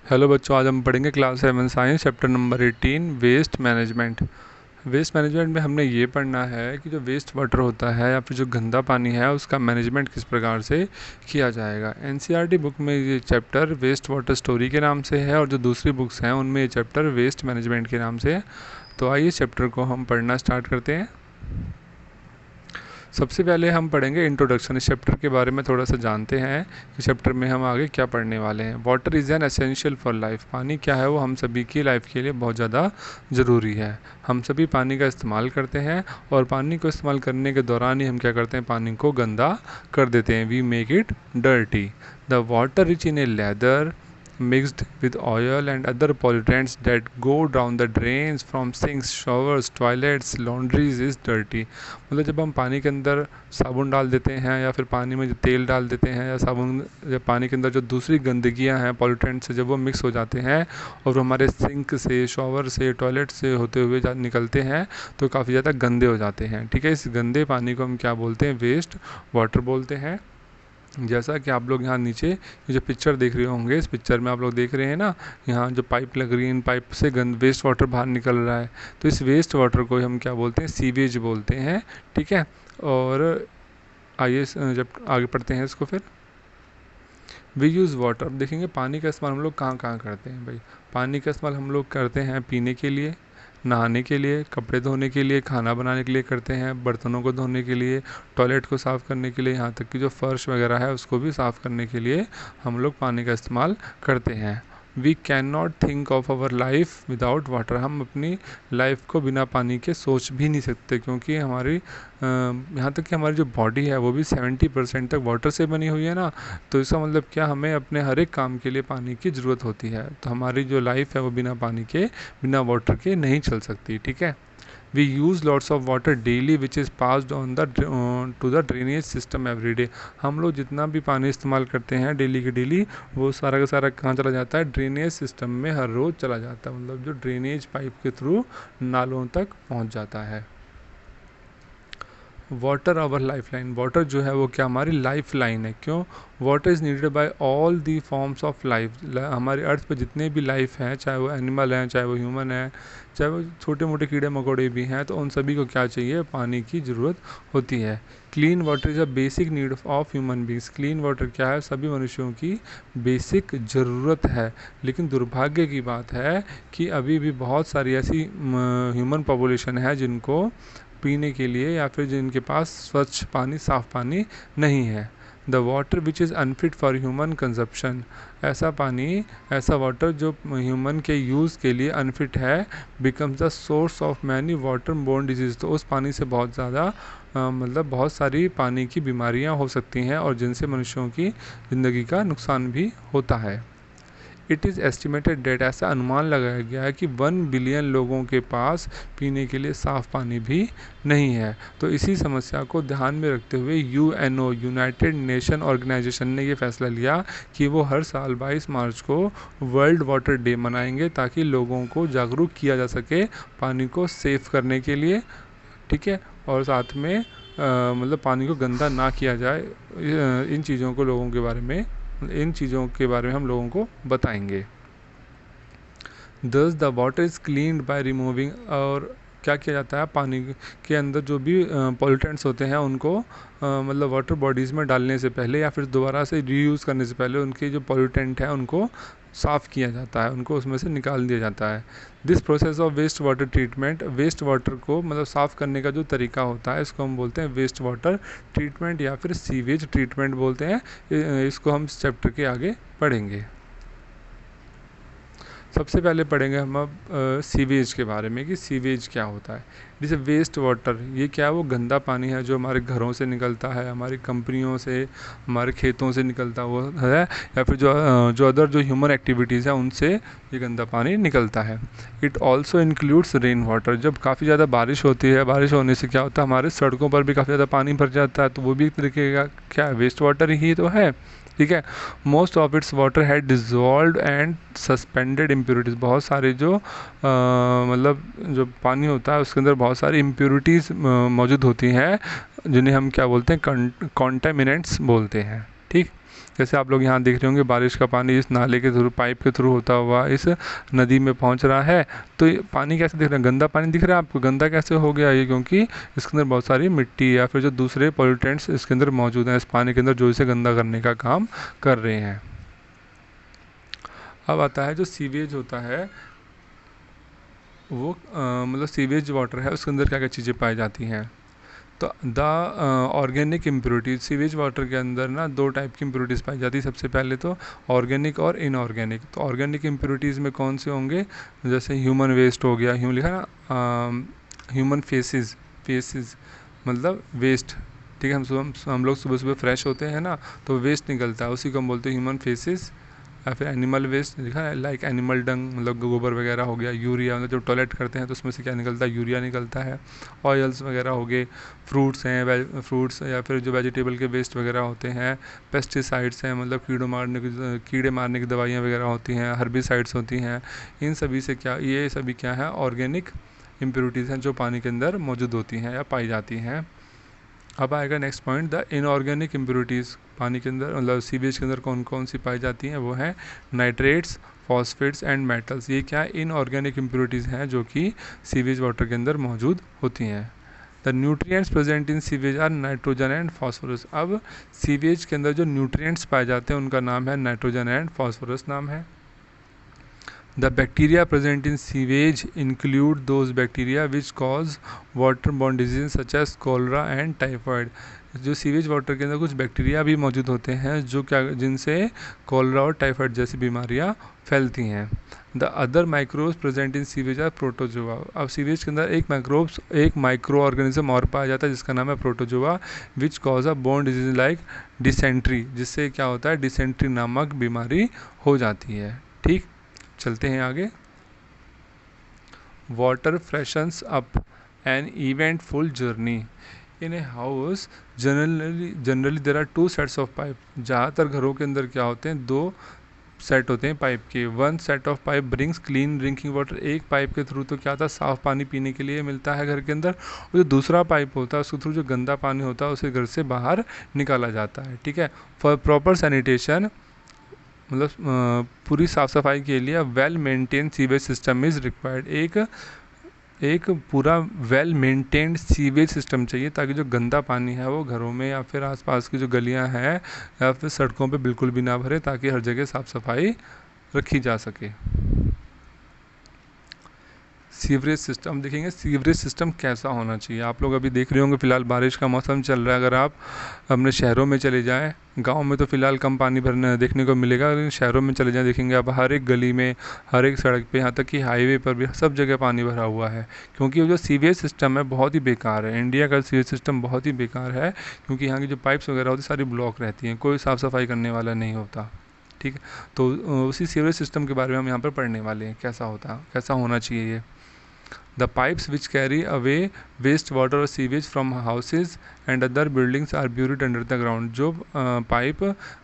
Hello बच्चों, आज हम पढ़ेंगे class 7 science chapter number 18 waste management. Waste management में हमने ये पढ़ना है कि जो वेस्ट वाटर होता है या फिर जो गंदा पानी है उसका मैनेजमेंट किस प्रकार से किया जाएगा। एनसीईआरटी बुक में ये चैप्टर वेस्ट वाटर स्टोरी के नाम से है और जो दूसरी बुक्स हैं उनमें ये चैप्टर वेस्ट मैनेजमेंट के नाम से है। तो आइए चैप्टर को हम पढ़ना स्टार्ट करते हैं। सबसे पहले हम पढ़ेंगे इंट्रोडक्शन। इस चैप्टर के बारे में थोड़ा सा जानते हैं कि चैप्टर में हम आगे क्या पढ़ने वाले हैं। Water is an essential for life. पानी क्या है, वो हम सभी की लाइफ के लिए बहुत ज़्यादा ज़रूरी है। हम सभी पानी का इस्तेमाल करते हैं और पानी को इस्तेमाल करने के दौरान ही हम क्या करते हैं, पानी को गंदा कर देते हैं। We make it dirty. The water rich in a leather mixed with oil and other pollutants that go down the drains from sinks, showers, toilets, laundries is dirty। मतलब जब हम पानी के अंदर साबुन डाल देते हैं या फिर पानी में जो तेल डाल देते हैं या साबुन जब पानी के अंदर जो दूसरी गंदगियां हैं पॉल्यूटेंट्स से जब वो मिक्स हो जाते हैं और हमारे सिंक से, शॉवर से, टॉयलेट से होते हुए निकलते हैं तो काफ़ी ज़्यादा गंदे हो जाते हैं। ठीक है, इस गंदे पानी को हम क्या बोलते हैं, वेस्ट वाटर बोलते हैं। जैसा कि आप लोग यहाँ नीचे ये जो पिक्चर देख रहे होंगे, इस पिक्चर में आप लोग देख रहे हैं ना, यहाँ जो पाइप लग रही है, इन पाइप से वेस्ट वाटर बाहर निकल रहा है। तो इस वेस्ट वाटर को हम क्या बोलते हैं, सीवेज बोलते हैं। ठीक है, और आइए जब आगे पढ़ते हैं इसको फिर। We use water. अब देखेंगे पानी का इस्तेमाल हम लोग कहाँ कहाँ करते हैं। भाई पानी का इस्तेमाल हम लोग करते हैं पीने के लिए, नहाने के लिए, कपड़े धोने के लिए, खाना बनाने के लिए करते हैं, बर्तनों को धोने के लिए, टॉयलेट को साफ़ करने के लिए, यहाँ तक कि जो फर्श वगैरह है उसको भी साफ़ करने के लिए हम लोग पानी का इस्तेमाल करते हैं। We can not think of our life without water. हम अपनी लाइफ को बिना पानी के सोच भी नहीं सकते, क्योंकि हमारी यहाँ तक कि हमारी जो बॉडी है वो भी 70% तक वाटर से बनी हुई है ना। तो इसका मतलब क्या, हमें अपने हर एक काम के लिए पानी की ज़रूरत होती है। तो हमारी जो लाइफ है वो बिना पानी के, बिना वाटर के नहीं चल सकती। ठीक है, we use lots of water daily which is passed on the to the drainage system every day. हम लोग जितना भी पानी इस्तेमाल करते हैं डेली के डेली, वो सारा का सारा कहाँ चला जाता है, ड्रेनेज सिस्टम में हर रोज़ चला जाता है। मतलब जो ड्रेनेज पाइप के थ्रू नालों तक पहुँच जाता है। Water our life line. Water जो है वो क्या, हमारी लाइफ लाइन है। क्यों, water is needed by all the forms of life. हमारी अर्थ पर जितने भी लाइफ हैं, चाहे वो एनिमल हैं, चाहे वो ह्यूमन है, चाहे वो छोटे मोटे कीड़े मकोड़े भी हैं, तो उन सभी को क्या चाहिए, पानी की ज़रूरत होती है। Clean water is a basic need of human beings. Clean water क्या है, सभी मनुष्यों की बेसिक ज़रूरत है। लेकिन दुर्भाग्य की बात है कि अभी भी बहुत सारी ऐसी ह्यूमन पॉपुलेशन है जिनको पीने के लिए या फिर जिनके पास स्वच्छ पानी, साफ़ पानी नहीं है। The water which is unfit for human consumption. ऐसा पानी, ऐसा वाटर जो ह्यूमन के यूज़ के लिए अनफिट है, becomes the source of many water borne disease. तो उस पानी से बहुत ज़्यादा मतलब बहुत सारी पानी की बीमारियां हो सकती हैं और जिनसे मनुष्यों की ज़िंदगी का नुकसान भी होता है। इट इज़ एस्टिमेटेड डेट, ऐसा अनुमान लगाया गया है कि 1 बिलियन लोगों के पास पीने के लिए साफ़ पानी भी नहीं है। तो इसी समस्या को ध्यान में रखते हुए यूएनओ, यूनाइटेड नेशन ऑर्गेनाइजेशन ने ये फैसला लिया कि वो हर साल 22 मार्च को वर्ल्ड वाटर डे मनाएंगे, ताकि लोगों को जागरूक किया जा सके पानी को सेव करने के लिए। ठीक है, और साथ में मतलब पानी को गंदा ना किया जाए। इन चीज़ों को लोगों के बारे में, इन चीज़ों के बारे में हम लोगों को बताएंगे। दस the water is cleaned by removing. और क्या किया जाता है, पानी के अंदर जो भी पॉल्यूटेंट्स होते हैं उनको मतलब वाटर बॉडीज़ में डालने से पहले या फिर दोबारा से रीयूज़ करने से पहले उनके जो पॉल्यूटेंट हैं उनको साफ़ किया जाता है, उनको उसमें से निकाल दिया जाता है। This process of waste water treatment. Waste water को मतलब साफ़ करने का जो तरीका होता है इसको हम बोलते हैं वेस्ट वाटर ट्रीटमेंट या फिर सीवेज ट्रीटमेंट बोलते हैं। इसको हम चैप्टर के आगे पढ़ेंगे। सबसे पहले पढ़ेंगे हम अब सीवेज के बारे में कि सीवेज क्या होता है। जैसे वेस्ट वाटर, ये क्या है, वो गंदा पानी है जो हमारे घरों से निकलता है, हमारी कंपनियों से, हमारे खेतों से निकलता हुआ है, या फिर जो अदर जो ह्यूमन एक्टिविटीज़ है उनसे ये गंदा पानी निकलता है। It also includes rain water. जब काफ़ी ज़्यादा बारिश होती है, बारिश होने से क्या होता है, हमारे सड़कों पर भी काफ़ी ज़्यादा पानी भर जाता है, तो वो भी एक तरीके का क्या है, वेस्ट वाटर ही तो है। ठीक है, most of its water had dissolve and suspended impurities. बहुत सारे जो मतलब जो पानी होता है उसके अंदर बहुत सारी इम्प्योरिटीज़ मौजूद होती हैं, जिन्हें हम क्या बोलते हैं, कॉन्टेमिनेंट्स बोलते हैं। ठीक, जैसे आप लोग यहाँ देख रहे होंगे बारिश का पानी इस नाले के थ्रू, पाइप के थ्रू होता हुआ इस नदी में पहुँच रहा है। तो ये पानी कैसे दिख रहा है, गंदा पानी दिख रहा है आपको। गंदा कैसे हो गया ये, क्योंकि इसके अंदर बहुत सारी मिट्टी या फिर जो दूसरे पॉल्यूटेंट्स इसके अंदर मौजूद हैं इस पानी के अंदर, जो इसे गंदा करने का काम कर रहे हैं। अब आता है जो सीवेज होता है, वो मतलब सीवेज वाटर है, उसके अंदर क्या क्या चीज़ें पाई जाती हैं। तो the organic impurities, sewage water के अंदर ना दो टाइप की इम्प्योरिटीज़ पाई जाती है। सबसे पहले तो ऑर्गेनिक और इनऑर्गेनिक। तो ऑर्गेनिक इम्प्योरिटीज़ में कौन से होंगे, जैसे ह्यूमन वेस्ट हो गया, लिखा ना ह्यूमन फेसिस मतलब वेस्ट, ठीक है। हम लोग सुबह सुबह फ्रेश होते हैं ना, तो वेस्ट निकलता है, उसी को हम बोलते हैं ह्यूमन फेसिस। या फिर एनिमल वेस्ट लिखा है, लाइक एनिमल डंग, मतलब गोबर वगैरह हो गया। यूरिया, मतलब जब टॉयलेट करते हैं तो उसमें से क्या निकलता है, यूरिया निकलता है। ऑयल्स वगैरह हो गए, फ्रूट्स हैं, फ्रूट्स या फिर जो वेजिटेबल के वेस्ट वगैरह होते हैं। पेस्टिसाइड्स हैं, मतलब कीड़े मारने की दवाइयाँ वगैरह होती हैं, हर्बिसाइड्स होती हैं। इन सभी से क्या, ये सभी क्या है, ऑर्गेनिक इम्प्योरिटीज़ हैं जो पानी के अंदर मौजूद होती हैं या पाई जाती हैं। अब आएगा next point, the inorganic impurities. पानी के अंदर मतलब सीवेज के अंदर कौन कौन सी पाई जाती हैं, वो है नाइट्रेट्स, फॉस्फेट्स एंड मेटल्स। ये क्या इनऑर्गेनिक इम्प्योरिटीज़ हैं जो कि सीवेज वाटर के अंदर मौजूद होती हैं। The nutrients present in sewage are nitrogen and phosphorus. अब सीवेज के अंदर जो न्यूट्रिएंट्स पाए जाते हैं उनका नाम है नाइट्रोजन एंड फॉस्फोरस नाम है। The bacteria present in sewage include those bacteria which cause waterborne diseases such as cholera and typhoid। जो सीवेज वाटर के अंदर कुछ बैक्टीरिया भी मौजूद होते हैं जो क्या, जिनसे कॉलरा और टाइफाइड जैसी बीमारियां फैलती हैं। The other microbes present in sewage are protozoa. अब सीवेज के अंदर एक माइक्रो ऑर्गेनिज्म और पाया जाता है जिसका नाम है protozoa, which cause a borne disease like dysentery, जिससे क्या होता है, डिसेंट्री नामक बीमारी हो जाती है। ठीक, चलते हैं आगे। Water freshens up an eventful journey in a house. Generally there are two sets of pipe. ज़्यादातर घरों के अंदर क्या होते हैं, दो सेट होते हैं पाइप के। One set of pipe brings clean drinking water. एक पाइप के थ्रू तो क्या होता है, साफ़ पानी पीने के लिए मिलता है घर के अंदर, और जो दूसरा पाइप होता है उसके थ्रू जो गंदा पानी होता है उसे घर से बाहर निकाला जाता है। ठीक है, फॉर प्रॉपर सैनिटेशन, मतलब पूरी साफ़ सफाई के लिए well maintain sewage system is required. एक पूरा वेल मेंटेन्ड सीवेज सिस्टम चाहिए ताकि जो गंदा पानी है वो घरों में या फिर आसपास की जो गलियां हैं या फिर सड़कों पे बिल्कुल भी ना भरे, ताकि हर जगह साफ़ सफाई रखी जा सके। सीवरेज सिस्टम देखेंगे, सीवरेज सिस्टम कैसा होना चाहिए। आप लोग अभी देख रहे होंगे फ़िलहाल बारिश का मौसम चल रहा है, अगर आप अपने शहरों में चले जाएं, गांव में तो फ़िलहाल कम पानी भरने देखने को मिलेगा, लेकिन शहरों में चले जाएं देखेंगे आप हर एक गली में, हर एक सड़क पे, यहाँ तक कि हाईवे पर भी सब जगह पानी भरा हुआ है। क्योंकि वो जो सीवेज सिस्टम है बहुत ही बेकार है। इंडिया का सीवेज सिस्टम बहुत ही बेकार है, क्योंकि यहाँ की जो पाइप्स वगैरह होती सारी ब्लॉक रहती हैं, कोई साफ़ सफाई करने वाला नहीं होता। ठीक है, तो उसी सीवरेज सिस्टम के बारे में हम यहाँ पर पढ़ने वाले हैं, कैसा होना चाहिए ये। The pipes which carry away waste water or sewage from houses and other buildings are buried under the ground। जो पाइप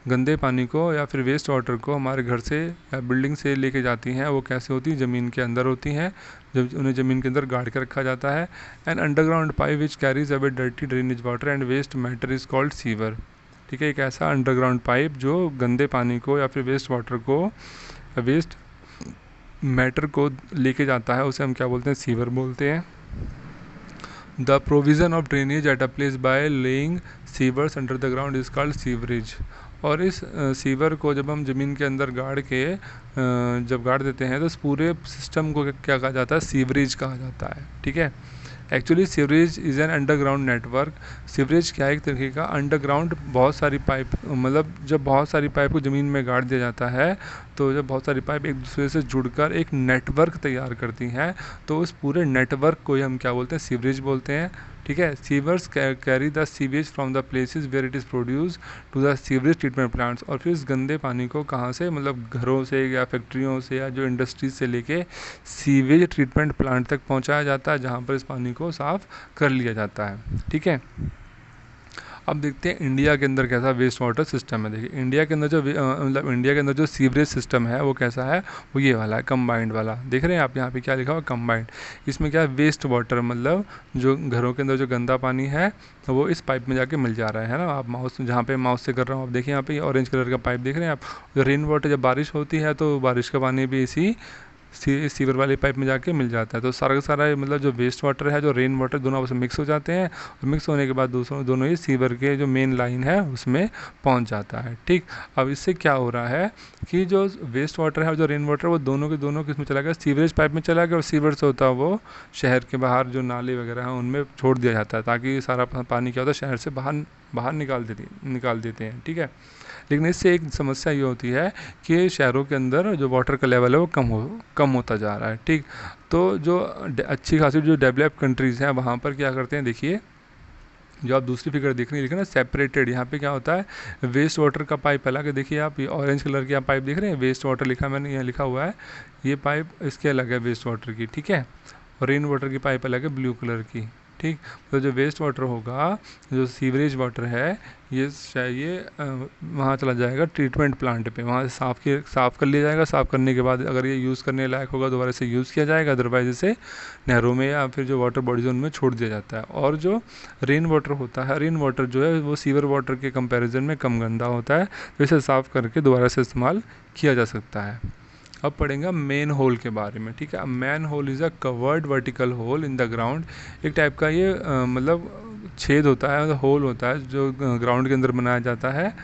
गंदे पानी को या फिर वेस्ट वाटर को हमारे घर से या बिल्डिंग से लेके जाती हैं, वो कैसे होती हैं, ज़मीन के अंदर होती हैं, जब उन्हें ज़मीन के अंदर गाड़ के रखा जाता है। And underground pipe which carries away dirty drainage water and waste matter is called sewer. ठीक है, एक ऐसा अंडरग्राउंड पाइप जो गंदे पानी को या फिर वेस्ट वाटर को, वेस्ट मैटर को लेके जाता है, उसे हम क्या बोलते हैं, सीवर बोलते हैं। The provision of drainage at a place by laying sewers under the ground is called sewerage. और इस सीवर को जब हम ज़मीन के अंदर जब गाड़ देते हैं तो इस पूरे सिस्टम को क्या कहा जाता है, सीवरेज कहा जाता है। ठीक है, actually sewerage is an underground network. Sewerage क्या है, एक तरीके का अंडरग्राउंड बहुत सारी पाइप, मतलब जब बहुत सारी पाइप को ज़मीन में गाड़ दिया जाता है तो जब बहुत सारी पाइप एक दूसरे से जुड़कर एक नेटवर्क तैयार करती हैं, तो उस पूरे नेटवर्क को ही हम क्या बोलते हैं, सीवरेज बोलते हैं। ठीक है, sewers carry the sewage from the places where it is produce to the sewerage treatment plants. और फिर इस गंदे पानी को कहाँ से, मतलब घरों से या फैक्ट्रियों से या जो इंडस्ट्रीज से लेके सीवेज ट्रीटमेंट प्लांट तक पहुँचाया जाता है, जहाँ पर इस पानी को साफ़ कर लिया जाता है। ठीक है, अब देखते हैं इंडिया के अंदर कैसा वेस्ट वाटर सिस्टम है। देखिए इंडिया के अंदर जो मतलब इंडिया के अंदर जो सीवरेज सिस्टम है वो कैसा है, वो ये वाला है, कंबाइंड वाला। देख रहे हैं आप यहाँ पे क्या लिखा हुआ, कंबाइंड। इसमें क्या है, वेस्ट वाटर मतलब जो घरों के अंदर जो गंदा पानी है वो इस पाइप में जाके मिल जा रहा है ना। आप माउस जहाँ पे माउस से कर रहा हूँ, आप देखिए यहाँ पे ऑरेंज कलर का पाइप देख रहे हैं आप। रेन वाटर जब बारिश होती है तो बारिश का पानी भी इसी सीवर वाले पाइप में जाके मिल जाता है। तो सारा का सारा मतलब जो वेस्ट वाटर है, जो रेन वाटर, दोनों आपस में मिक्स हो जाते हैं और मिक्स होने के बाद दोनों ही सीवर के जो मेन लाइन है उसमें पहुंच जाता है। ठीक, अब इससे क्या हो रहा है कि जो वेस्ट वाटर है और जो रेन वाटर वो दोनों के दोनों किस में चला गया, सीवरेज पाइप में चला गया, और सीवर से होता है वो शहर के बाहर जो नाले वगैरह हैं उनमें छोड़ दिया जाता है, ताकि सारा पानी क्या होता है शहर से बाहर बाहर निकाल देते हैं। ठीक है, लेकिन इससे एक समस्या ये होती है कि शहरों के अंदर जो वाटर का लेवल है वो कम होता जा रहा है। ठीक, तो जो अच्छी खासी जो डेवलप कंट्रीज़ हैं वहाँ पर क्या करते हैं, देखिए जो आप दूसरी फिगर देख रहे हैं, ना सेपरेटेड, यहाँ पे क्या होता है वेस्ट वाटर का पाइप अलग है। देखिए आप ये ऑरेंज कलर की आप पाइप देख रहे हैं, वेस्ट वाटर लिखा है मैंने, यहाँ लिखा हुआ है, ये पाइप इसके अलग है वेस्ट वाटर की। ठीक है, और रेन वाटर की पाइप अलग है ब्लू कलर की। ठीक, तो जो वेस्ट वाटर होगा, जो सीवरेज वाटर है, ये वहाँ चला जाएगा ट्रीटमेंट प्लांट पे, वहाँ से साफ़ कर लिया जाएगा। साफ़ करने के बाद अगर ये यूज़ करने लायक होगा दोबारा से यूज़ किया जाएगा, अदरवाइज इसे नहरों में या फिर जो वाटर बॉडीज उनमें छोड़ दिया जाता है। और जो रेन वाटर होता है, रेन वाटर जो है वो सीवर वाटर के कंपैरिजन में कम गंदा होता है, तो इसे साफ़ करके दोबारा से इस्तेमाल किया जा सकता है। अब पढ़ेंगे मेन होल के बारे में। ठीक है, manhole is a covered vertical hole in the ground. एक टाइप का ये मतलब छेद होता है, होल होता है जो ग्राउंड के अंदर बनाया जाता है।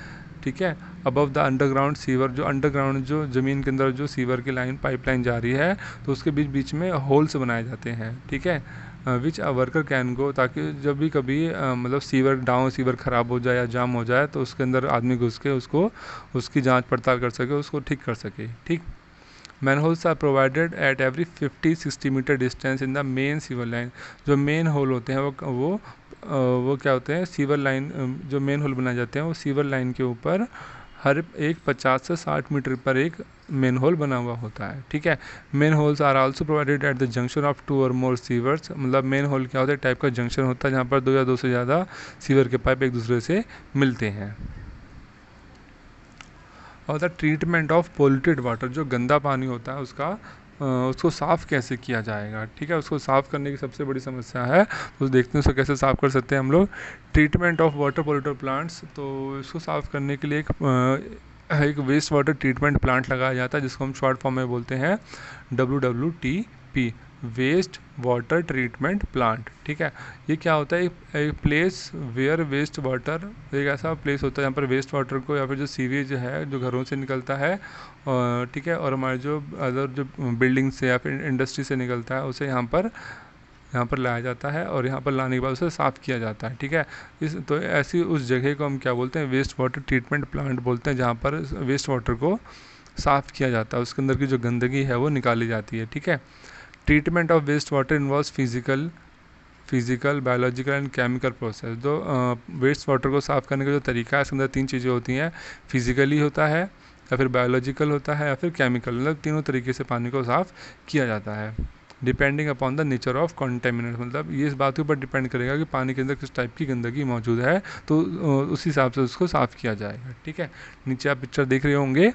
ठीक है, अबव द अंडरग्राउंड सीवर, जो अंडरग्राउंड जो ज़मीन के अंदर जो सीवर की लाइन पाइपलाइन जा रही है तो उसके बीच बीच में होल्स बनाए जाते हैं। ठीक है, विच अ वर्कर कैन गो, ताकि जब भी कभी मतलब सीवर ख़राब हो जाए या जाम हो जाए तो उसके अंदर आदमी घुस के उसको उसकी जांच पड़ताल कर सके, उसको ठीक कर सके। ठीक, manholes are provided at every 50-60 meter distance in the main sewer line. जो मेन होल होते हैं वो क्या होते हैं, सीवर लाइन, जो मेन होल बनाए जाते हैं वो सीवर लाइन के ऊपर हर एक 50 से 60 मीटर पर एक मेन होल बना हुआ होता है। ठीक है, manholes are also provided at the junction of 2 or more sewers. मतलब मेन होल क्या होता है, टाइप का जंक्शन होता है जहाँ पर 2 या 2 से ज़्यादा सीवर के पाइप एक दूसरे से मिलते हैं। और the treatment of polluted water, जो गंदा पानी होता है उसको साफ़ कैसे किया जाएगा। ठीक है, उसको साफ़ करने की सबसे बड़ी समस्या है, तो देखते हैं उसको कैसे साफ़ कर सकते हैं हम लोग। Treatment of water polluted plants, तो इसको साफ़ करने के लिए एक वेस्ट वाटर ट्रीटमेंट प्लांट लगाया जाता है जिसको हम शॉर्ट फॉर्म में बोलते हैं WWTP, waste water treatment plant. ठीक है, ये क्या होता है, एक प्लेस वेयर वेस्ट वाटर, एक ऐसा प्लेस होता है जहाँ पर वेस्ट वाटर को या फिर जो सीवेज है जो घरों से निकलता है, ठीक है, और हमारे जो अदर जो बिल्डिंग से या फिर इंडस्ट्री से निकलता है उसे यहाँ पर लाया जाता है और यहाँ पर लाने के बाद उसे साफ़ किया जाता है। ठीक है, तो ऐसी उस जगह को हम क्या बोलते हैं, वेस्ट वाटर ट्रीटमेंट प्लांट बोलते हैं, जहाँ पर वेस्ट वाटर को साफ़ किया जाता है, उसके अंदर की जो गंदगी है वो निकाली जाती है। ठीक है, treatment of waste water involves physical biological and chemical process. जो वेस्ट वाटर को साफ़ करने का जो तरीका है उसके अंदर 3 चीज़ें होती हैं, फिजिकली होता है या फिर बायोलॉजिकल होता है या फिर केमिकल, मतलब तीनों तरीके से पानी को साफ़ किया जाता है। Depending upon the nature of contaminate, मतलब ये इस बात के ऊपर डिपेंड करेगा कि पानी के अंदर किस टाइप की गंदगी मौजूद है, तो उस हिसाब से उसको साफ़ किया जाएगा। ठीक है, नीचे आप पिक्चर देख रहे होंगे,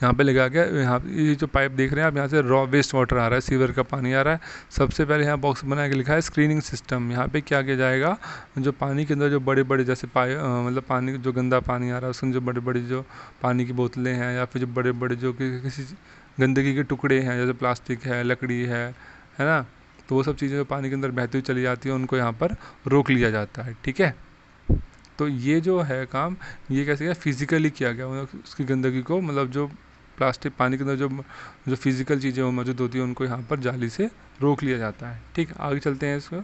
यहाँ पे लगा गया, यहाँ ये जो पाइप देख रहे हैं आप, यहाँ से रॉ वेस्ट वाटर आ रहा है, सीवर का पानी आ रहा है। सबसे पहले यहाँ बॉक्स बना के लिखा है स्क्रीनिंग सिस्टम। यहाँ पे क्या किया जाएगा, जो पानी के अंदर जो बड़े बड़े जैसे मतलब पानी जो गंदा पानी आ रहा है उसमें जो बड़े बड़े जो पानी की बोतलें हैं या फिर जो बड़े बड़े जो किसी गंदगी के टुकड़े हैं जैसे प्लास्टिक है, लकड़ी है ना, तो वो सब चीज़ें जो पानी के अंदर बहती हुई चली जाती है उनको यहाँ पर रोक लिया जाता है। ठीक है, तो ये जो है काम ये कैसे किया, फिजिकली किया गया, मतलब उसकी गंदगी को, मतलब जो प्लास्टिक पानी के अंदर जो फिजिकल चीज़ें वो मौजूद होती हैं उनको यहाँ पर जाली से रोक लिया जाता है। ठीक, आगे चलते हैं इसको।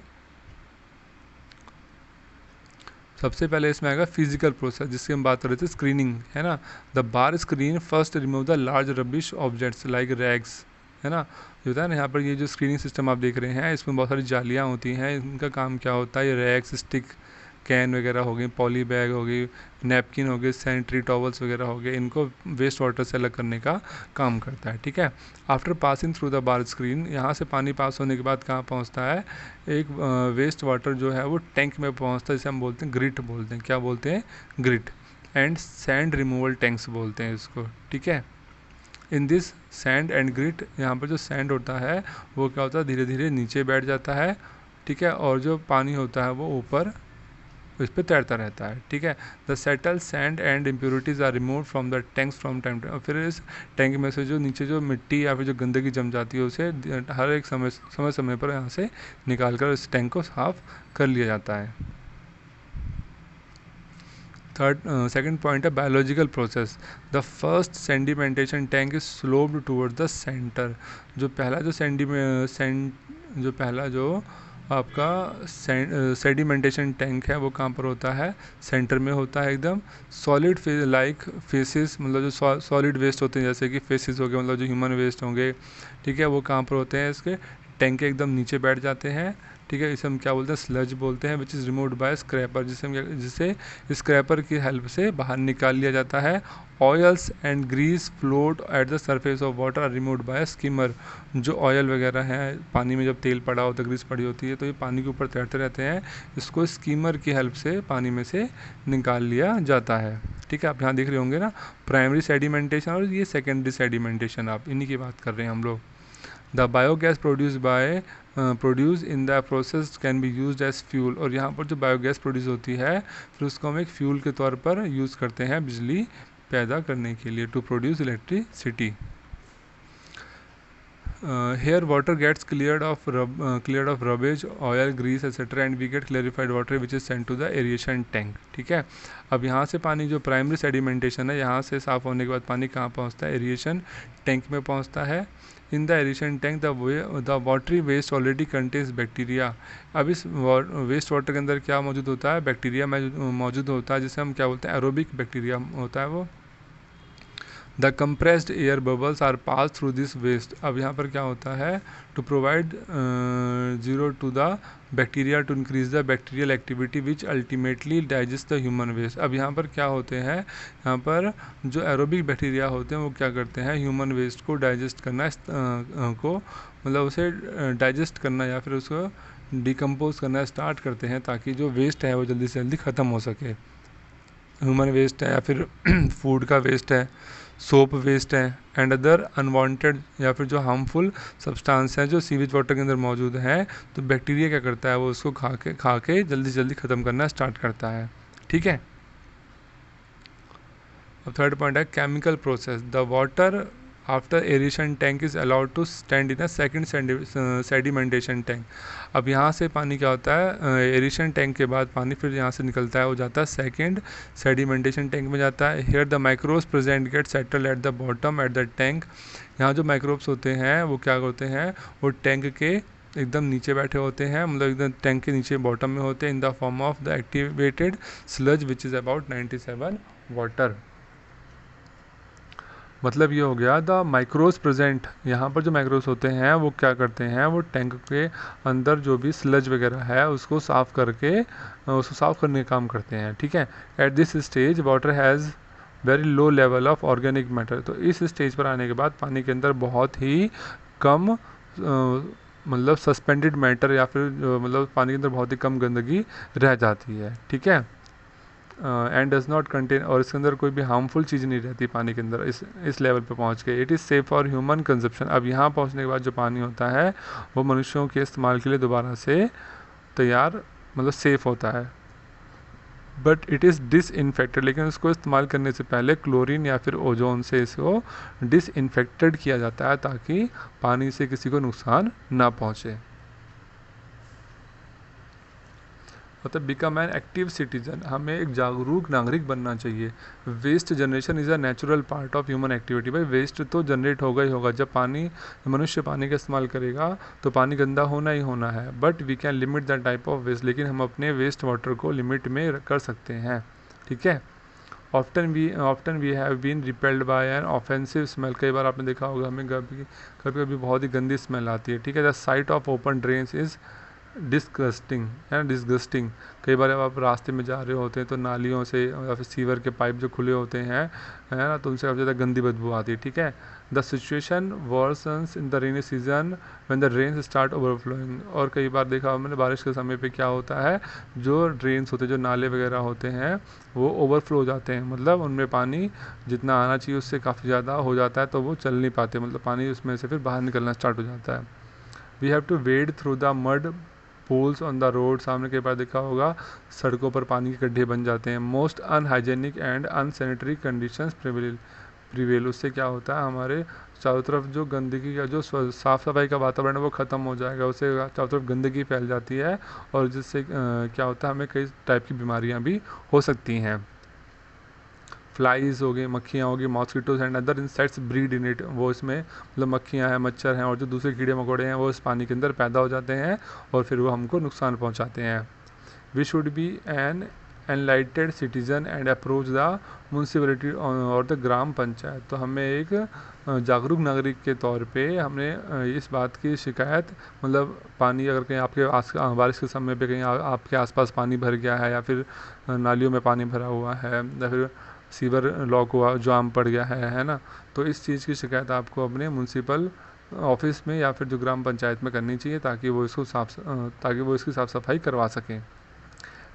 सबसे पहले इसमें आएगा फिजिकल प्रोसेस जिसकी हम बात कर रहे थे, स्क्रीनिंग, है ना। The bar screen first remove the large rubbish objects like rags, है ना, जो होता है ना, यहाँ पर ये जो स्क्रीनिंग सिस्टम आप देख रहे हैं इसमें बहुत सारी जालियाँ होती हैं, इनका काम क्या होता है, ये रैग्स, स्टिक, कैन वगैरह हो गई, पॉली बैग हो गई, नैपकिन हो गए, सैनिटरी टॉवल्स वगैरह हो गए, इनको वेस्ट वाटर से अलग करने का काम करता है। ठीक है, after passing through the bar screen, यहाँ से पानी पास होने के बाद कहाँ पहुँचता है, एक वेस्ट वाटर जो है वो टैंक में पहुँचता है, जिसे हम बोलते हैं ग्रिट बोलते हैं। क्या बोलते हैं? Grit and sand removal tanks बोलते हैं इसको। ठीक है, in this sand and grit, यहाँ पर जो सैंड होता है वो क्या होता है, धीरे धीरे नीचे बैठ जाता है। ठीक है, और जो पानी होता है वो ऊपर इस पर तैरता रहता है। ठीक है, the settle sand and impurities are remove from the tanks from time to, फिर इस टैंक में से जो नीचे जो मिट्टी या फिर जो गंदगी जम जाती है उसे हर एक समय पर यहाँ से निकाल कर इस टैंक को साफ कर लिया जाता है। सेकंड पॉइंट है biological process. The first sedimentation tank is sloped toward the centre. जो पहला जो आपका सेडिमेंटेशन टैंक है वो कहाँ पर होता है, सेंटर में होता है एकदम। सॉलिड लाइक फेसिस, मतलब जो सॉलिड वेस्ट होते हैं जैसे कि फेसिस हो गए, मतलब जो ह्यूमन वेस्ट होंगे, ठीक है, वो कहाँ पर होते हैं, इसके टैंक के एकदम नीचे बैठ जाते हैं। ठीक है, इसे हम क्या बोलते हैं, स्लज बोलते हैं, which is removed by scraper, जिसे स्क्रैपर की हेल्प से बाहर निकाल लिया जाता है। Oils and grease float at the surface of water are removed by skimmer. जो ऑयल वगैरह है, पानी में जब तेल पड़ा होता है, ग्रीस पड़ी होती है, तो ये पानी के ऊपर तैरते रहते हैं, इसको स्कीमर की हेल्प से पानी में से निकाल लिया जाता है। ठीक है, आप यहाँ देख रहे होंगे ना, प्राइमरी सेडिमेंटेशन और ये सेकेंडरी सेडिमेंटेशन, आप इन्हीं की बात कर रहे हैं हम लोग। The biogas produce in the process can be use as fuel, और यहाँ पर जो बायोगैस प्रोड्यूस होती है फिर उसको हम एक फ्यूल के तौर पर यूज़ करते हैं बिजली पैदा करने के लिए, to produce electricity. Here water gets cleared of rubbish, oil, grease etc. and we get clarified water which is sent to the aeration tank. ठीक है, अब यहाँ से पानी जो प्राइमरी सेडिमेंटेशन है, यहाँ से साफ होने के बाद पानी कहाँ पहुँचता है, एरिएशन टैंक में पहुँचता है। In the aeration tank the watery waste already contains bacteria. अब इस वेस्ट वाटर के अंदर क्या मौजूद होता है, बैक्टीरिया मौजूद होता है, जिसे हम क्या बोलते हैं, एरोबिक बैक्टीरिया होता है वो। The compressed air bubbles are pass through this waste. अब यहाँ पर क्या होता है, to provide zero to the bacteria to increase the bacterial activity which ultimately digest the human waste. अब यहाँ पर क्या होते हैं, यहाँ पर जो एरोबिक बैक्टीरिया होते हैं वो क्या करते हैं, ह्यूमन वेस्ट को डाइजेस्ट करना को मतलब उसे डाइजेस्ट करना या फिर उसको डिकम्पोज करना स्टार्ट करते हैं, ताकि जो वेस्ट है वो जल्दी से जल्दी ख़त्म हो सके। ह्यूमन वेस्ट है या फिर फूड का वेस्ट है, सोप वेस्ट है एंड अदर अनवांटेड या फिर जो हार्मफुल सब्सटेंस हैं जो सीवेज वाटर के अंदर मौजूद हैं, तो बैक्टीरिया क्या करता है, वो उसको खा के जल्दी से जल्दी ख़त्म करना स्टार्ट करता है। ठीक है, अब थर्ड पॉइंट है chemical process. The water after aeration tank is allowed to stand in a second sedimentation tank. अब यहाँ से पानी क्या होता है, एरिएशन टैंक के बाद पानी फिर यहाँ से निकलता है, वो जाता है सेकेंड सेडिमेंटेशन टैंक में जाता है। Here the microbes present get settle at the bottom at the tank. यहाँ जो माइक्रोब्स होते हैं वो क्या करते हैं, वो टैंक के एकदम नीचे बैठे होते हैं, मतलब एकदम टैंक के नीचे बॉटम में होते हैं, in the form of the activated sludge which is about 97 water. मतलब ये हो गया, द माइक्रोस प्रेजेंट, यहाँ पर जो माइक्रोस होते हैं वो क्या करते हैं, वो टैंक के अंदर जो भी स्लज वगैरह है उसको साफ़ करने का काम करते हैं। ठीक है, at this stage water has very low level of organic matter. तो इस स्टेज पर आने के बाद पानी के अंदर बहुत ही कम मतलब सस्पेंडेड मैटर या फिर मतलब पानी के अंदर बहुत ही कम गंदगी रह जाती है। ठीक है, एंड डज नॉट कंटेन, और इसके अंदर कोई भी हार्मफुल चीज़ नहीं रहती पानी के अंदर इस लेवल पे पहुंच के। It is safe for human consumption. अब यहाँ पहुंचने के बाद जो पानी होता है वो मनुष्यों के इस्तेमाल के लिए दोबारा से तैयार मतलब सेफ़ होता है, बट इट इज़ डिसइंफेक्टेड। लेकिन उसको इस्तेमाल करने से पहले क्लोरीन या फिर ओजोन से इसको डिसइंफेक्टेड किया जाता है, ताकि पानी से किसी को नुकसान ना पहुँचे। मतलब बिकम एन एक्टिव सिटीजन, हमें एक जागरूक नागरिक बनना चाहिए। Waste generation is a natural part of human activity. भाई वेस्ट तो जनरेट होगा ही होगा, जब मनुष्य पानी का इस्तेमाल करेगा तो पानी गंदा होना ही होना है, but we can limit the type of waste. लेकिन हम अपने वेस्ट वाटर को लिमिट में कर सकते हैं। ठीक है, often we have been repelled by an offensive smell. कई बार आपने देखा होगा हमें कभी कभी बहुत ही गंदी स्मेल आती है। ठीक है, the site of open drains is disgusting है ना, डिस्गस्टिंग। कई बार आप रास्ते में जा रहे होते हैं तो नालियों से या फिर सीवर के पाइप जो खुले होते हैं है ना, तो उनसे काफ़ी ज़्यादा गंदी बदबू आती है, ठीक है। The situation versions in the rainy season when the rain start overflowing. और कई बार देखा मैंने बारिश के समय पे क्या होता है, जो ड्रेन्स होते हैं, जो नाले वगैरह होते हैं, वो ओवरफ्लो हो जाते हैं, मतलब उनमें पानी जितना आना चाहिए उससे काफ़ी ज़्यादा हो जाता है, तो वो चल नहीं पाते, मतलब पानी उसमें से फिर बाहर निकलना स्टार्ट हो जाता है। We have to wade through the mud pools on the road. सामने के पास देखा होगा सड़कों पर पानी के गड्ढे बन जाते हैं। Most unhygienic and unsanitary conditions prevail. उससे क्या होता है, हमारे चारों तरफ जो गंदगी का जो साफ़ सफाई का वातावरण है वो ख़त्म हो जाएगा, उससे चारों तरफ गंदगी फैल जाती है, और जिससे क्या होता है, हमें कई टाइप की बीमारियां भी हो सकती हैं। फ्लाइज हो गई, मक्खियाँ होगी, mosquitoes and other insects breed in it. वो इसमें मतलब मक्खियाँ हैं, मच्छर हैं और जो दूसरे कीड़े मकोड़े हैं वो इस पानी के अंदर पैदा हो जाते हैं और फिर वो हमको नुकसान पहुँचाते हैं। We should be an enlightened citizen and approach the municipality or the gram panchayat. तो हमें एक जागरूक नागरिक के तौर पे हमने इस बात की शिकायत, मतलब पानी अगर कहीं आपके बारिश के समय पे कहीं आपके आसपास पानी भर गया है, या फिर नालियों में पानी भरा हुआ है, या फिर सीवर लॉक हुआ जाम पड़ गया है ना, तो इस चीज़ की शिकायत आपको अपने म्यूनसिपल ऑफिस में या फिर जो ग्राम पंचायत में करनी चाहिए, ताकि वो इसकी साफ़ सफाई करवा सकें।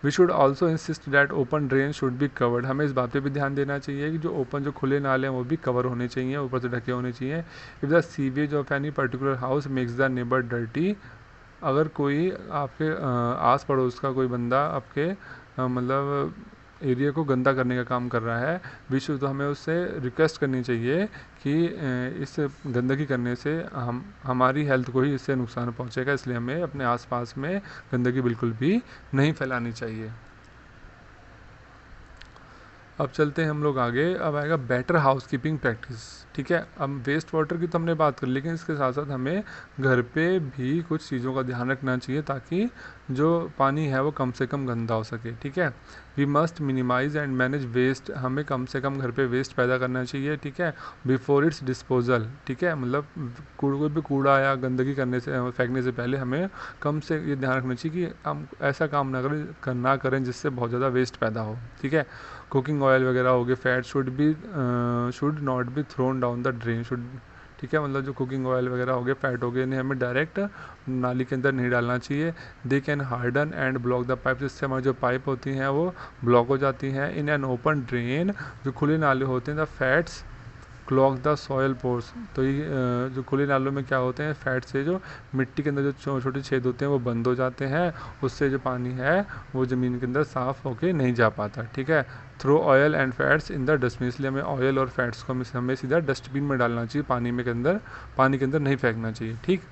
We should also insist that open drain should be covered. हमें इस बात पे भी ध्यान देना चाहिए कि जो खुले नाले हैं वो भी कवर होने चाहिए, ऊपर से ढके होने चाहिए। If the sewage of any particular house makes the neighbour dirty. अगर कोई आपके आस पड़ोस का कोई बंदा आपके मतलब एरिया को गंदा करने का काम कर रहा है, विश्व, तो हमें उससे रिक्वेस्ट करनी चाहिए कि इस गंदगी करने से हमारी हेल्थ को ही इससे नुकसान पहुंचेगा, इसलिए हमें अपने आसपास में गंदगी बिल्कुल भी नहीं फैलानी चाहिए। अब चलते हैं हम लोग आगे। अब आएगा बेटर हाउस कीपिंग प्रैक्टिस, ठीक है। अब वेस्ट वाटर की तो हमने बात कर, लेकिन इसके साथ साथ हमें घर पे भी कुछ चीज़ों का ध्यान रखना चाहिए ताकि जो पानी है वो कम से कम गंदा हो सके, ठीक है। We must minimise and manage waste. हमें कम से कम घर पे वेस्ट पैदा करना चाहिए, ठीक है, बिफोर इट्स डिस्पोजल, ठीक है। मतलब कोई भी कूड़ा या गंदगी करने से फेंकने से पहले हमें कम से ये ध्यान रखना चाहिए कि हम ऐसा काम ना करें जिससे बहुत ज़्यादा वेस्ट पैदा हो, ठीक है। कुकिंग ऑयल वगैरह हो गए, fat should not be thrown down the drain, ठीक है। मतलब जो कुकिंग ऑयल वगैरह हो गए, फैट हो गए, इन्हें हमें डायरेक्ट नाली के अंदर नहीं डालना चाहिए। They can harden and block the pipe. जिससे हमारी जो पाइप होती हैं वो ब्लॉक हो जाती हैं। इन एन ओपन ड्रेन, जो खुले नाले होते हैं, the fats clog the soil pores. तो ये जो खुले नालों में क्या होते हैं, फैट से जो मिट्टी के अंदर जो छोटे छेद होते हैं वो बंद हो जाते हैं, उससे जो पानी है वो ज़मीन के अंदर साफ़ होके नहीं जा पाता, ठीक है। Throw oil and fats in the dustbin. इसलिए हमें ऑयल और फैट्स को हमें सीधा डस्टबिन में डालना चाहिए, पानी के अंदर नहीं फेंकना चाहिए, ठीक।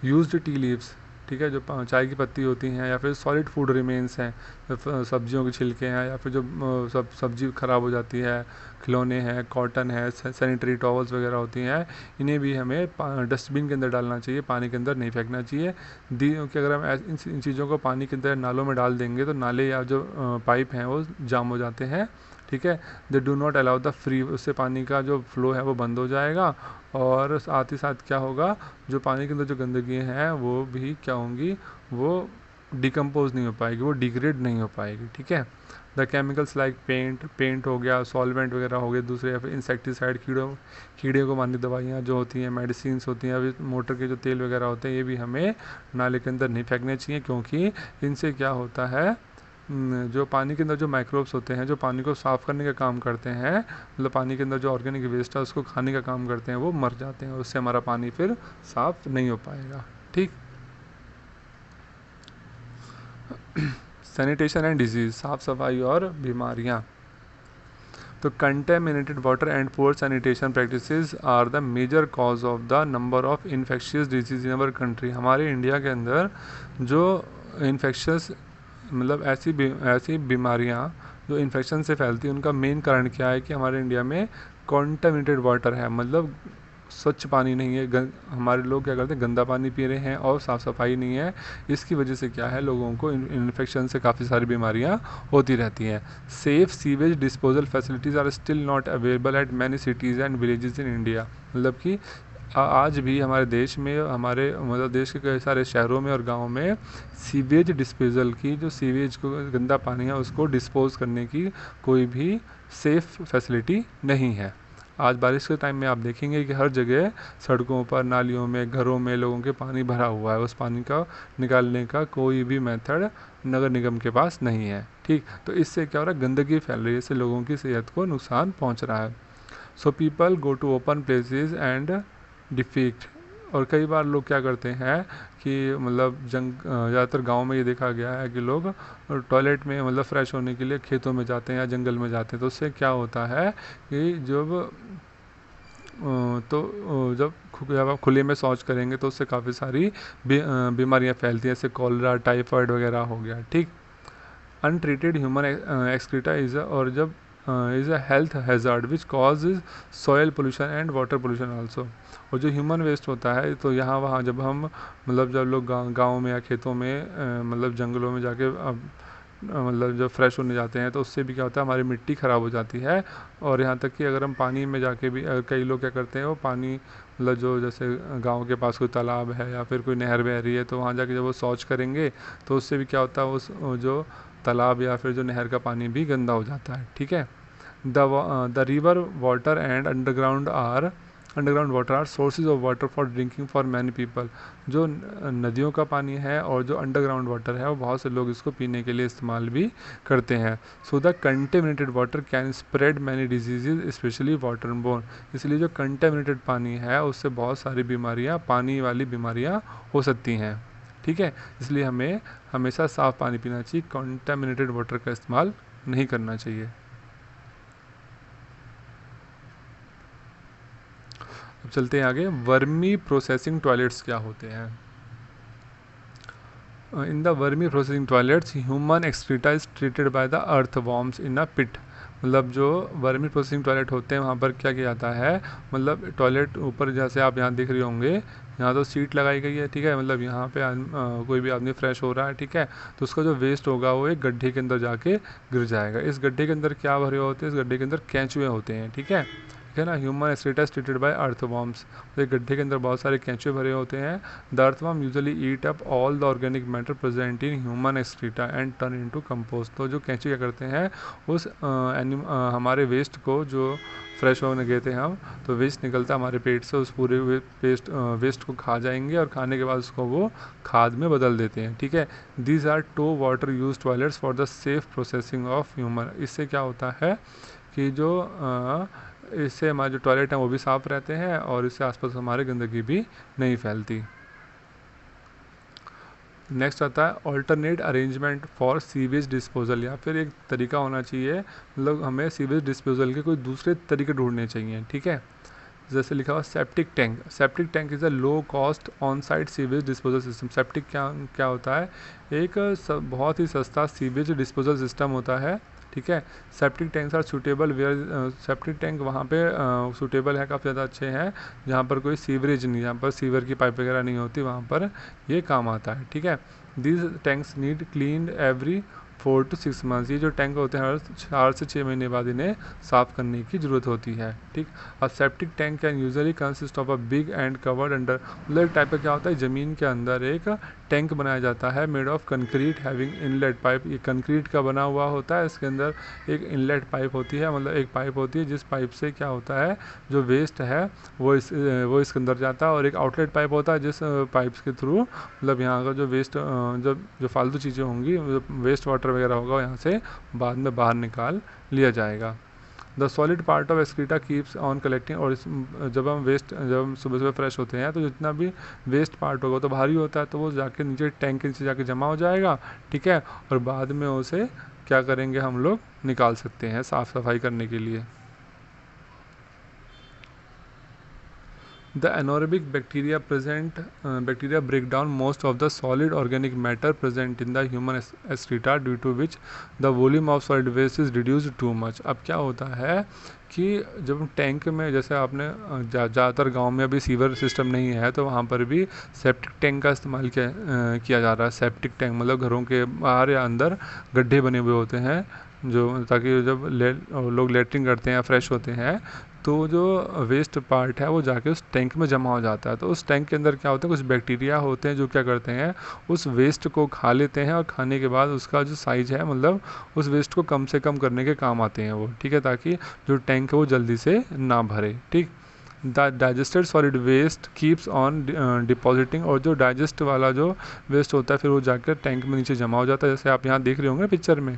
यूज्ड टी लीव्स, ठीक है, जो चाय की पत्ती होती हैं, या फिर सॉलिड फूड रिमेन्स हैं, सब्जियों के छिलके हैं, या फिर जो सब्जी ख़राब हो जाती है, खिलौने हैं, कॉटन है, सैनिटरी टॉवल्स वगैरह होती हैं, इन्हें भी हमें डस्टबिन के अंदर डालना चाहिए, पानी के अंदर नहीं फेंकना चाहिए। क्योंकि अगर हम इन चीज़ों को पानी के अंदर नालों में डाल देंगे तो नाले या जो पाइप हैं वो जाम हो जाते हैं, ठीक है। They do not allow the free. उससे पानी का जो फ्लो है वो बंद हो जाएगा, और साथ ही साथ क्या होगा, जो पानी के अंदर जो गंदगी है वो भी क्या होंगी, वो डिकम्पोज नहीं हो पाएगी, वो डिग्रेड नहीं हो पाएगी, ठीक है। द केमिकल्स लाइक पेंट हो गया, सॉल्वेंट वगैरह हो गए, दूसरे या फिर इंसेक्टिसाइड, कीड़े को मारने दवाइयाँ जो होती हैं, मेडिसिन होती हैं, अभी मोटर के जो तेल वगैरह होते हैं, ये भी हमें नाले के अंदर नहीं फेंकने चाहिए, क्योंकि इनसे क्या होता है, जो पानी के अंदर जो माइक्रोब्स होते हैं, जो पानी को साफ़ करने का काम करते हैं, मतलब पानी के अंदर जो ऑर्गेनिक वेस्ट है उसको खाने का काम करते हैं, वो मर जाते हैं, उससे हमारा पानी फिर साफ़ नहीं हो पाएगा, ठीक। सैनिटेशन एंड डिजीज़, साफ़ सफाई और बीमारियाँ। तो contaminated water and poor sanitation practices are the major cause of the number of infectious disease in our country. हमारे इंडिया के अंदर जो इन्फेक्शस मतलब ऐसी बीमारियां जो इन्फेक्शन से फैलती हैं, उनका मेन कारण क्या है कि हमारे इंडिया में कॉन्टामिनेटेड वाटर है, मतलब स्वच्छ पानी नहीं है। हमारे लोग क्या करते हैं, गंदा पानी पी रहे हैं और साफ़ सफाई नहीं है। इसकी वजह से क्या है, लोगों को इन्फेक्शन से काफ़ी सारी बीमारियां होती रहती हैं। Safe sewage disposal facilities are still not available at many cities and villages in India. मतलब कि आज भी हमारे देश में, हमारे मतलब देश के कई सारे शहरों में और गाँव में सीवेज डिस्पोजल की, जो सीवेज को गंदा पानी है उसको डिस्पोज करने की कोई भी सेफ़ फैसिलिटी नहीं है। आज बारिश के टाइम में आप देखेंगे कि हर जगह सड़कों पर, नालियों में, घरों में लोगों के पानी भरा हुआ है। उस पानी का निकालने का कोई भी मेथड नगर निगम के पास नहीं है। ठीक, तो इससे क्या हो रहा है, गंदगी फैल रही है, इससे लोगों की सेहत को नुकसान पहुंच रहा है। So people go to open places and defecate. और कई बार लोग क्या करते हैं कि मतलब ज़्यादातर गांव में ये देखा गया है कि लोग टॉयलेट में मतलब फ़्रेश होने के लिए खेतों में जाते हैं या जंगल में जाते हैं। तो उससे क्या होता है कि जब आप खुले में शौच करेंगे तो उससे काफ़ी सारी बीमारियां फैलती हैं, जैसे कॉलरा, टाइफाइड वगैरह हो गया। ठीक, untreated human excreta is a health hazard which causes soil pollution and water pollution also. और जो ह्यूमन वेस्ट होता है, तो यहाँ वहाँ जब हम मतलब जब लोग गाँव में या खेतों में मतलब जंगलों में जाके मतलब जब फ्रेश होने जाते हैं तो उससे भी क्या होता है, हमारी मिट्टी ख़राब हो जाती है। और यहाँ तक कि अगर हम पानी में जाके भी कई लोग क्या करते हैं, वो पानी मतलब जो जैसे गांव के पास कोई तालाब है या फिर कोई नहर बह रही है, तो वहाँ जाके जब वो शौच करेंगे तो उससे भी क्या होता है, उस जो तालाब या फिर जो नहर का पानी भी गंदा हो जाता है। ठीक है, the river water and underground water are sources of water for drinking for many people. जो नदियों का पानी है और जो अंडरग्राउंड वाटर है वो बहुत से लोग इसको पीने के लिए इस्तेमाल भी करते हैं। So the contaminated water can spread many diseases specially water borne. इसलिए जो कंटेमिनेटेड पानी है उससे बहुत सारी बीमारियाँ, पानी वाली बीमारियाँ हो सकती हैं। ठीक है, इसलिए हमें हमेशा साफ़ पानी पीना चाहिए, कंटेमिनेटेड वाटर का इस्तेमाल नहीं करना चाहिए। अब चलते हैं आगे, वर्मी प्रोसेसिंग टॉयलेट्स क्या होते हैं। In the vermi processing toilets human excreta is treated by the earthworms in a pit. मतलब जो वर्मी प्रोसेसिंग टॉयलेट होते हैं वहाँ पर क्या किया जाता है, मतलब टॉयलेट ऊपर जैसे आप यहाँ दिख रहे होंगे, यहाँ तो सीट लगाई गई है। ठीक है, मतलब यहाँ पे कोई भी आदमी फ्रेश हो रहा है, ठीक है, तो उसका जो वेस्ट होगा वो एक गड्ढे के अंदर जाके गिर जाएगा। इस गड्ढे के अंदर क्या भरे होते हैं, इस गड्ढे के अंदर केंचुए होते हैं। ठीक है, ठीक है ना, human excreta treated by earthworms. तो एक गड्ढे के अंदर बहुत सारे केंचुए भरे होते हैं। The earthworm usually eat up all the organic matter present in human excreta and turn into compost. तो जो केंचुए क्या करते हैं, उस हमारे वेस्ट को, जो फ्रेश होने गए थे हम, तो वेस्ट निकलता हमारे पेट से, उस पूरे वेस्ट को खा जाएंगे और खाने के बाद उसको वो खाद में बदल देते हैं। ठीक है, these are two water use toilets for the safe processing of human. इससे क्या होता है कि इससे हमारे जो टॉयलेट हैं वो भी साफ़ रहते हैं और इससे आसपास हमारे गंदगी भी नहीं फैलती। नेक्स्ट आता है alternate arrangement for sewage disposal, या फिर एक तरीका होना चाहिए, मतलब हमें सीवेज डिस्पोजल के कोई दूसरे तरीके ढूंढने चाहिए। ठीक है, जैसे लिखा हुआ septic tank. Septic tank is a low cost on site sewage disposal system. Septic क्या क्या होता है, एक बहुत ही सस्ता सीवेज डिस्पोजल सिस्टम होता है। ठीक है, septic tanks are suitable where, septic tank वहाँ पे सूटेबल है, काफ़ी ज़्यादा अच्छे हैं जहाँ पर कोई सीवरेज नहीं, जहाँ पर सीवर की पाइप वगैरह नहीं होती, वहाँ पर ये काम आता है। ठीक है, these tanks need clean every 4 to 6 months. ये जो टैंक होते हैं हर 4 से 6 महीने बाद इन्हें साफ़ करने की ज़रूरत होती है। ठीक, अब septic tank can usually consist of a big and covered under, मतलब एक टाइप का क्या होता है, ज़मीन के अंदर एक टैंक बनाया जाता है made of concrete having inlet pipe. ये कंक्रीट का बना हुआ होता है, इसके अंदर एक इनलेट पाइप होती है, मतलब एक पाइप होती है जिस पाइप से क्या होता है, जो वेस्ट है वो इसके अंदर जाता है, और एक आउटलेट पाइप होता है जिस पाइप के थ्रू मतलब यहाँ का जो वेस्ट जो फालतू चीज़ें होंगी, वेस्ट वाटर वगैरह होगा, यहाँ से बाद में बाहर निकाल लिया जाएगा। The solid part of excreta keeps on collecting. और जब हम सुबह सुबह फ्रेश होते हैं तो जितना भी वेस्ट पार्ट होगा तो भारी होता है, तो वो जाके नीचे टैंक के नीचे जाके जमा हो जाएगा। ठीक है, और बाद में उसे क्या करेंगे, हम लोग निकाल सकते हैं साफ़ सफाई करने के लिए। The anaerobic bacteria break down most of the solid organic matter present in the human excreta, due to which the volume of solid waste is reduced too much. अब क्या होता है कि जब टैंक में, जैसे आपने ज़्यादातर गांव में अभी सीवर सिस्टम नहीं है, तो वहाँ पर भी सेप्टिक टैंक का इस्तेमाल किया जा रहा है। सेप्टिक टैंक मतलब घरों के बाहर या अंदर गड्ढे बने हुए होते हैं, जो ताकि जब लोग लेटरिन करते हैं या फ्रेश होते हैं तो जो वेस्ट पार्ट है वो जाके उस टैंक में जमा हो जाता है। तो उस टैंक के अंदर क्या होता है, कुछ बैक्टीरिया होते हैं जो क्या करते हैं, उस वेस्ट को खा लेते हैं और खाने के बाद उसका जो साइज है, मतलब उस वेस्ट को कम से कम करने के काम आते हैं वो, ठीक है, ताकि जो टैंक है वो जल्दी से ना भरे। ठीक, the digested solid waste keeps on depositing, और जो डाइजेस्ट वाला जो वेस्ट होता है फिर वो जाकर टैंक में नीचे जमा हो जाता है, जैसे आप यहाँ देख रहे होंगे पिक्चर में।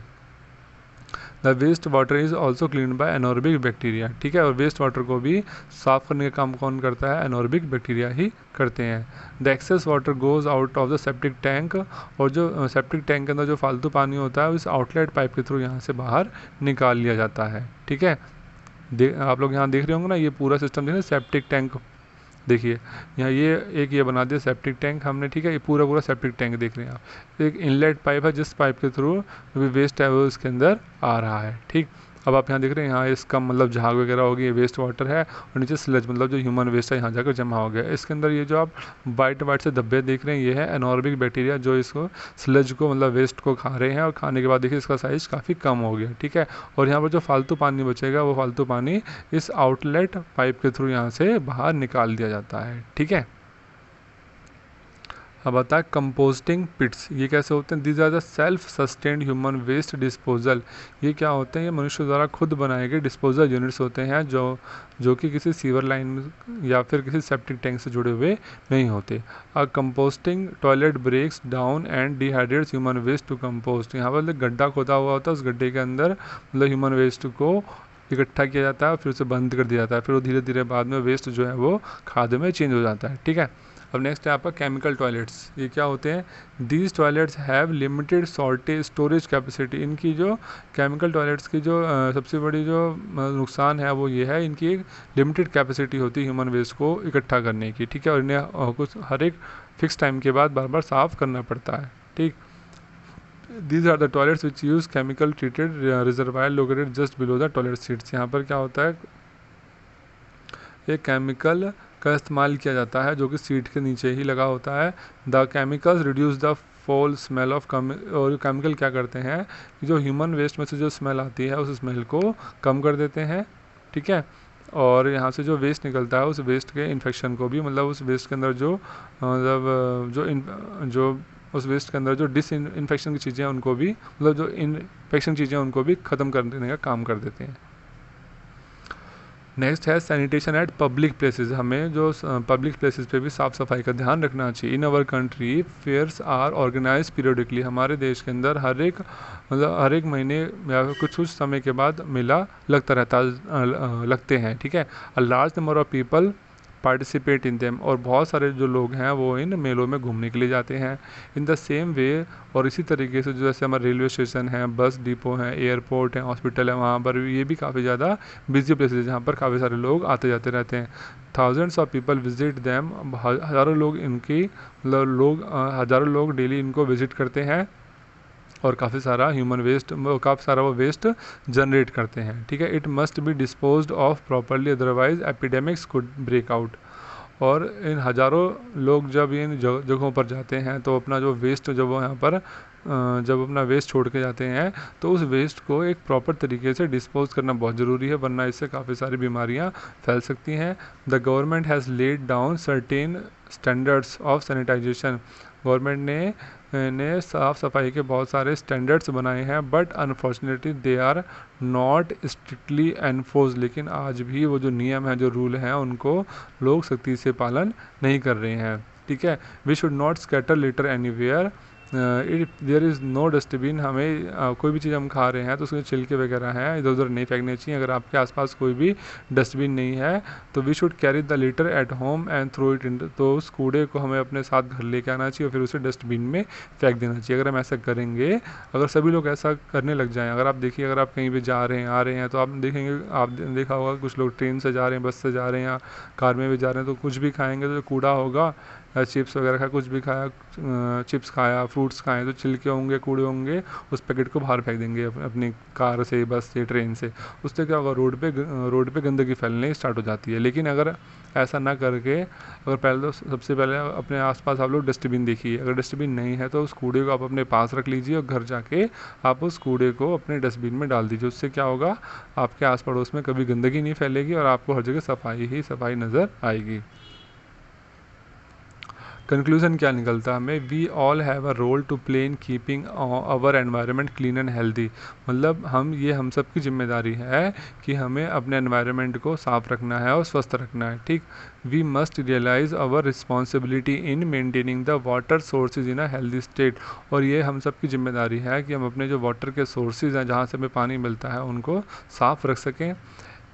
The waste water is also clean by anaerobic bacteria, ठीक है, और वेस्ट वाटर को भी साफ करने का काम कौन करता है, एनोरबिक बैक्टीरिया ही करते हैं। The excess water goes out of the septic tank, और जो सेप्टिक टैंक के अंदर जो फालतू पानी होता है उस आउटलेट पाइप के थ्रू यहाँ से बाहर निकाल लिया जाता है। ठीक है, आप लोग यहाँ देख रहे होंगे ना, ये पूरा सिस्टम देखिए, सेप्टिक टैंक देखिए यहाँ ये बना दिया सेप्टिक टैंक हमने, ठीक है, ये पूरा पूरा सेप्टिक टैंक देख रहे हैं आप। एक इनलेट पाइप है जिस पाइप के थ्रू जो वेस्ट है वो इसके अंदर आ रहा है। ठीक, अब आप यहाँ देख रहे हैं, यहाँ इसका मतलब झाग वगैरह होगी, ये वेस्ट वाटर है, और नीचे स्लज मतलब जो ह्यूमन वेस्ट है यहाँ जाकर जमा हो गया। इसके अंदर ये जो आप वाइट वाइट से धब्बे देख रहे हैं, ये है एनॉर्बिक बैक्टीरिया जो इसको स्लज को मतलब वेस्ट को खा रहे हैं, और खाने के बाद देखिए इसका साइज काफ़ी कम हो गया। ठीक है, और यहाँ पर जो फालतू पानी बचेगा वो फालतू पानी इस आउटलेट पाइप के थ्रू यहाँ से बाहर निकाल दिया जाता है। ठीक है, अब आता है कंपोस्टिंग पिट्स। ये कैसे होते हैं, these are the self sustained human waste disposal. ये क्या होते हैं, ये मनुष्य द्वारा खुद बनाए गए डिस्पोजल यूनिट्स होते हैं जो कि किसी सीवर लाइन या फिर किसी सेप्टिक टैंक से जुड़े हुए नहीं होते। A composting toilet breaks down and dehydrates human waste to compost. यहाँ पर गड्ढा खोदा हुआ होता है, उस गड्ढे के अंदर मतलब ह्यूमन वेस्ट को इकट्ठा किया जाता है, फिर उसे बंद कर दिया जाता है, फिर वो धीरे धीरे बाद में वेस्ट जो है वो खाद में चेंज हो जाता है। ठीक है, अब नेक्स्ट है आपका केमिकल टॉयलेट्स। ये क्या होते हैं, these toilets have limited storage capacity. इनकी जो केमिकल टॉयलेट्स की जो सबसे बड़ी जो नुकसान है वो ये है, इनकी एक लिमिटेड कैपेसिटी होती है ह्यूमन वेस्ट को इकट्ठा करने की। ठीक है, और इन्हें कुछ हर एक फिक्स टाइम के बाद बार बार साफ़ करना पड़ता है। ठीक, these are the toilets which use chemical treated reservoir located just below the toilet seats. यहाँ पर क्या होता है, एक केमिकल का इस्तेमाल किया जाता है जो कि सीट के नीचे ही लगा होता है। The chemicals reduce the fall smell of और केमिकल क्या करते हैं कि जो ह्यूमन वेस्ट में से जो स्मेल आती है उस स्मेल को कम कर देते हैं। ठीक है, और यहाँ से जो वेस्ट निकलता है उस वेस्ट के इन्फेक्शन को भी, मतलब उस वेस्ट के अंदर जो मतलब जो उस वेस्ट के अंदर जो इन्फेक्शन की चीज़ें हैं उनको भी, मतलब जो इन्फेक्शन चीज़ें हैं उनको भी ख़त्म कर देने का काम कर देते हैं। नेक्स्ट है सैनिटेशन एट पब्लिक प्लेसेस। हमें जो पब्लिक प्लेसेस पे भी साफ़ सफाई का ध्यान रखना चाहिए। In our country fairs are organise periodically. हमारे देश के अंदर हर एक महीने या कुछ समय के बाद मेला लगते हैं। ठीक है, a large number of people participate in them, और बहुत सारे जो लोग हैं वो इन मेलों में घूमने के लिए जाते हैं। इन द सेम वे, और इसी तरीके से जो जैसे हमारे रेलवे स्टेशन है, बस डिपो हैं, एयरपोर्ट है, हॉस्पिटल है, वहाँ पर ये भी काफ़ी ज़्यादा बिजी प्लेसेस है जहाँ पर काफ़ी सारे लोग आते जाते रहते हैं। Thousands of people visit them, हज़ारों लोग इनकी मतलब हज़ारों लोग डेली इनको विजिट करते हैं, और काफ़ी सारा वो वेस्ट जनरेट करते हैं। ठीक है, it must be disposed of properly otherwise epidemics could break out. और इन हज़ारों लोग जब इन जगहों पर जाते हैं तो अपना जो वेस्ट जब वो यहाँ पर जब अपना वेस्ट छोड़ के जाते हैं तो उस वेस्ट को एक प्रॉपर तरीके से डिस्पोज करना बहुत ज़रूरी है, वरना इससे काफ़ी सारी बीमारियाँ फैल सकती हैं। The government has laid down certain standards of sanitisation. Government ने साफ़ सफाई के बहुत सारे स्टैंडर्ड्स बनाए हैं, but unfortunately they are not strictly enforce. लेकिन आज भी वो जो नियम है, जो रूल हैं, उनको लोग सख्ती से पालन नहीं कर रहे हैं। ठीक है, we should not scatter litter anywhere if there is no dustbin. हमें कोई भी चीज़ हम खा रहे हैं तो उसके छिलके वगैरह हैं इधर उधर नहीं फेंकने चाहिए। अगर आपके आसपास कोई भी डस्टबिन नहीं है तो we should carry the litter at home and throw it in. तो उस कूड़े को हमें अपने साथ घर लेके आना चाहिए और फिर उसे डस्टबिन में फेंक देना चाहिए। अगर हम ऐसा करेंगे, अगर सभी लोग ऐसा करने लग जाएँ, अगर आप देखिए, अगर आप कहीं भी जा रहे हैं आ रहे हैं तो आप देखेंगे, आप देखा होगा कुछ लोग ट्रेन से जा रहे हैं, बस से जा रहे हैं या कार में भी जा रहे हैं, तो कुछ भी खाएंगे तो जो कूड़ा होगा या चिप्स वगैरह का कुछ भी खाया, चिप्स खाया, फ्रूट्स खाए, तो छिलके होंगे, कूड़े होंगे, उस पैकेट को बाहर फेंक देंगे अपनी कार से, बस से, ट्रेन से। उससे क्या होगा, रोड पे गंदगी फैलने स्टार्ट हो जाती है। लेकिन अगर ऐसा ना करके, अगर पहले तो सबसे पहले अपने आसपास आप लोग डस्टबिन देखिए, अगर डस्टबिन नहीं है तो उस कूड़े को आप अपने पास रख लीजिए और घर जाके आप उस कूड़े को अपने डस्टबिन में डाल दीजिए। उससे क्या होगा, आपके आस पड़ोस में कभी गंदगी नहीं फैलेगी और आपको हर जगह सफाई ही सफाई नज़र आएगी। कंक्लूजन क्या निकलता है हमें, we all have a role to play in keeping our environment clean and healthy. मतलब हम सब की जिम्मेदारी है कि हमें अपने एनवायरनमेंट को साफ रखना है और स्वस्थ रखना है, ठीक। We must realise our responsibility in maintaining the water sources in a healthy state. और ये हम सब की जिम्मेदारी है कि हम अपने जो वाटर के सोर्सेज हैं, जहाँ से हमें पानी मिलता है, उनको साफ रख सकें।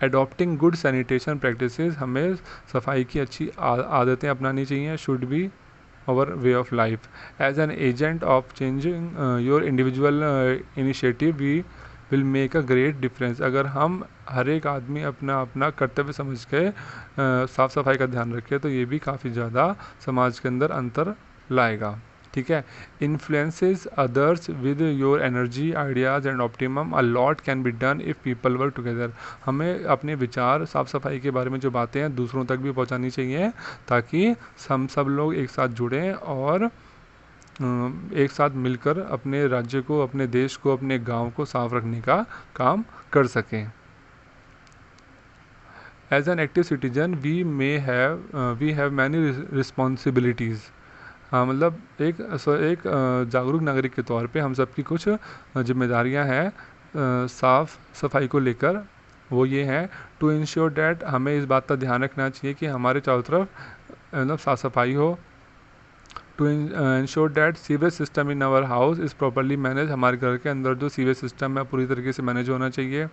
एडॉप्टिंग गुड सैनिटेशन प्रैक्टिसेस, हमें सफाई की अच्छी आदतें अपनानी चाहिए, should be our way of life. As an agent of changing your individual initiative we will make a great difference. अगर हम हर एक आदमी अपना अपना कर्तव्य समझ के साफ़ सफाई का ध्यान रखे तो ये भी काफ़ी ज़्यादा समाज के अंदर अंतर लाएगा, ठीक है। Influences others with your energy, ideas and optimum, a lot can be done if people work together. हमें अपने विचार, साफ़ सफाई के बारे में जो बातें हैं, दूसरों तक भी पहुंचानी चाहिए, ताकि हम सब लोग एक साथ जुड़ें और एक साथ मिलकर अपने राज्य को, अपने देश को, अपने गांव को साफ रखने का काम कर सकें। As an active citizen we have many responsibilities. हाँ, मतलब एक जागरूक नागरिक के तौर पे हम सबकी कुछ जिम्मेदारियां हैं साफ़ सफाई को लेकर। वो ये हैं, टू इंश्योर डैट, हमें इस बात का ध्यान रखना चाहिए कि हमारे चारों तरफ मतलब साफ़ सफाई हो। To ensure that sewage system in our house is properly manage, हमारे घर के अंदर जो सीवेज सिस्टम है पूरी तरीके से मैनेज होना चाहिए।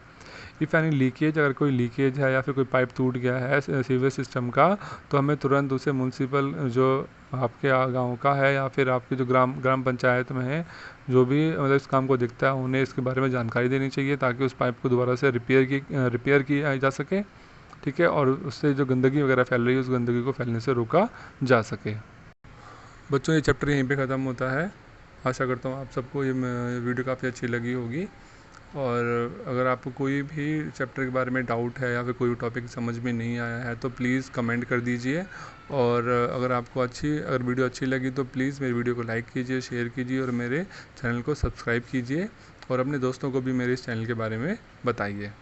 इफ़ एनी लीकेज, अगर कोई लीकेज है या फिर कोई पाइप टूट गया है सीवेज सिस्टम का, तो हमें तुरंत उसे म्यूनसिपल जो आपके गांव का है या फिर आपके जो ग्राम पंचायत में है, जो भी मतलब इस काम को देखता है, उन्हें इसके बारे में जानकारी देनी चाहिए, ताकि उस पाइप को दोबारा से रिपेयर किया जा सके, ठीक है। और उससे जो गंदगी वगैरह फैल रही है, उस गंदगी को फैलने से रोका जा सके। बच्चों, ये चैप्टर यहीं पे ख़त्म होता है। आशा करता हूँ आप सबको ये वीडियो काफ़ी अच्छी लगी होगी। और अगर आपको कोई भी चैप्टर के बारे में डाउट है या फिर कोई टॉपिक समझ में नहीं आया है तो प्लीज़ कमेंट कर दीजिए। और अगर वीडियो अच्छी लगी तो प्लीज़ मेरी वीडियो को लाइक कीजिए, शेयर कीजिए और मेरे चैनल को सब्सक्राइब कीजिए और अपने दोस्तों को भी मेरे इस चैनल के बारे में बताइए।